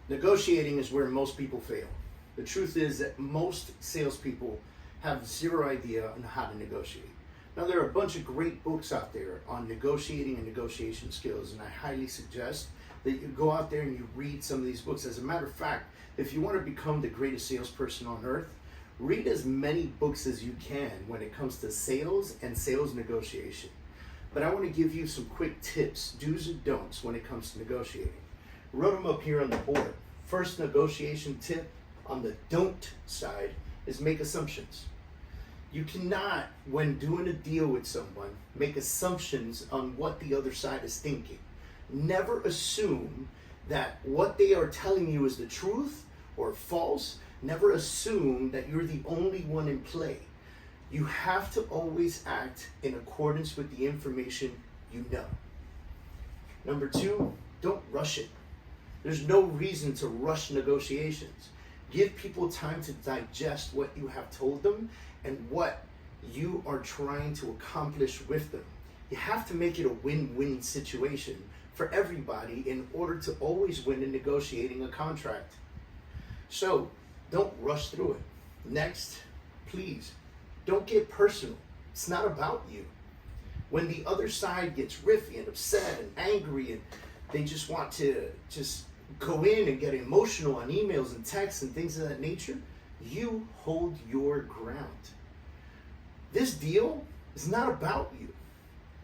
Negotiating is where most people fail. The truth is that most salespeople have zero idea on how to negotiate. Now, there are a bunch of great books out there on negotiating and negotiation skills, and I highly suggest that you go out there and you read some of these books. As a matter of fact, if you want to become the greatest salesperson on earth, read as many books as you can when it comes to sales and sales negotiation. But I want to give you some quick tips, do's and don'ts when it comes to negotiating. Wrote them up here on the board. First negotiation tip on the don't side is make assumptions. You cannot, when doing a deal with someone, make assumptions on what the other side is thinking. Never assume that what they are telling you is the truth or false. Never assume that you're the only one in play. You have to always act in accordance with the information you know. Number two, don't rush it. There's no reason to rush negotiations. Give people time to digest what you have told them and what you are trying to accomplish with them. You have to make it a win-win situation for everybody in order to always win in negotiating a contract. So don't rush through it. Next, please, don't get personal. It's not about you. When the other side gets riffy and upset and angry and they just want to go in and get emotional on emails and texts and things of that nature, you hold your ground. This deal is not about you.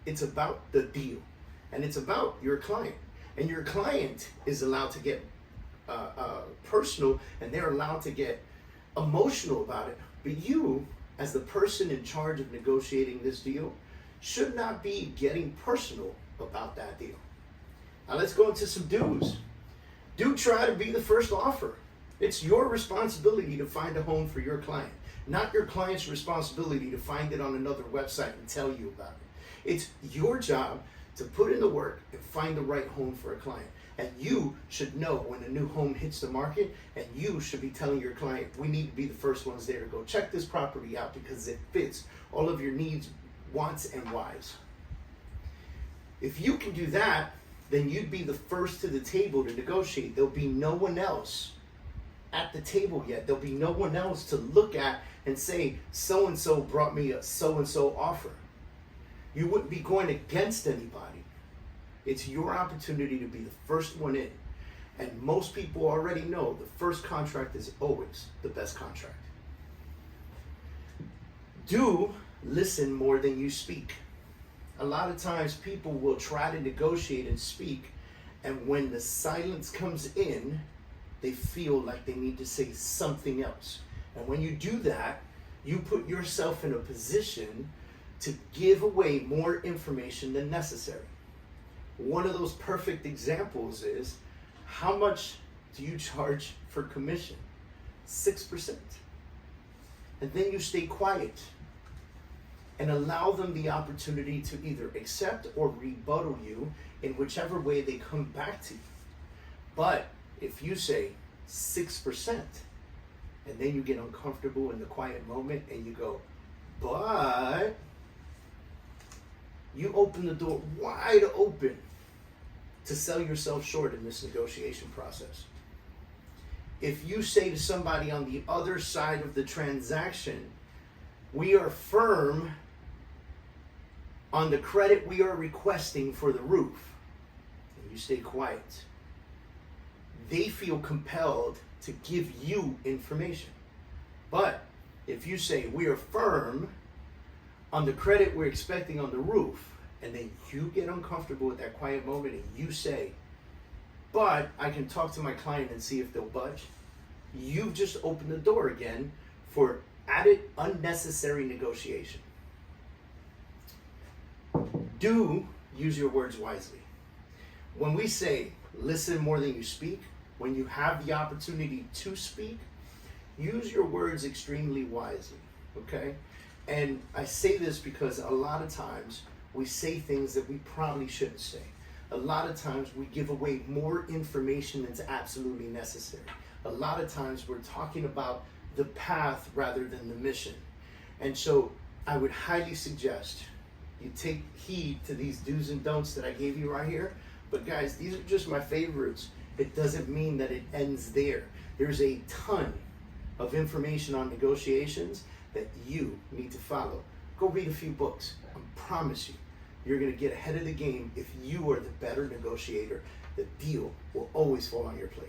It's about the deal. And it's about your client. And your client is allowed to get personal, and they're allowed to get emotional about it. But you, as the person in charge of negotiating this deal, should not be getting personal about that deal. Now let's go into some do's. Do try to be the first offer. It's your responsibility to find a home for your client, not your client's responsibility to find it on another website and tell you about it. It's your job to put in the work and find the right home for a client. And you should know when a new home hits the market, and you should be telling your client, we need to be the first ones there to go check this property out because it fits all of your needs, wants, and whys. If you can do that, then you'd be the first to the table to negotiate. There'll be no one else at the table yet. There'll be no one else to look at and say, so-and-so brought me a so-and-so offer. You wouldn't be going against anybody. It's your opportunity to be the first one in. And most people already know the first contract is always the best contract. Do listen more than you speak. A lot of times people will try to negotiate and speak, and when the silence comes in, they feel like they need to say something else. And when you do that, you put yourself in a position to give away more information than necessary. One of those perfect examples is, how much do you charge for commission? 6%. And then you stay quiet and allow them the opportunity to either accept or rebuttal you in whichever way they come back to you. But if you say 6%, and then you get uncomfortable in the quiet moment and you go, but you open the door wide open to sell yourself short in this negotiation process. If you say to somebody on the other side of the transaction, we are firm on the credit we are requesting for the roof, and you stay quiet, they feel compelled to give you information. But if you say, we are firm on the credit we're expecting on the roof, and then you get uncomfortable with that quiet moment and you say, but I can talk to my client and see if they'll budge, you've just opened the door again for added unnecessary negotiation. Do use your words wisely. When we say listen more than you speak, when you have the opportunity to speak, use your words extremely wisely, okay? And I say this because a lot of times we say things that we probably shouldn't say. A lot of times we give away more information than's absolutely necessary. A lot of times we're talking about the path rather than the mission. And so I would highly suggest you take heed to these do's and don'ts that I gave you right here. But guys, these are just my favorites. It doesn't mean that it ends there. There's a ton of information on negotiations that you need to follow. Go read a few books. I promise you, you're going to get ahead of the game. If you are the better negotiator, the deal will always fall on your plate.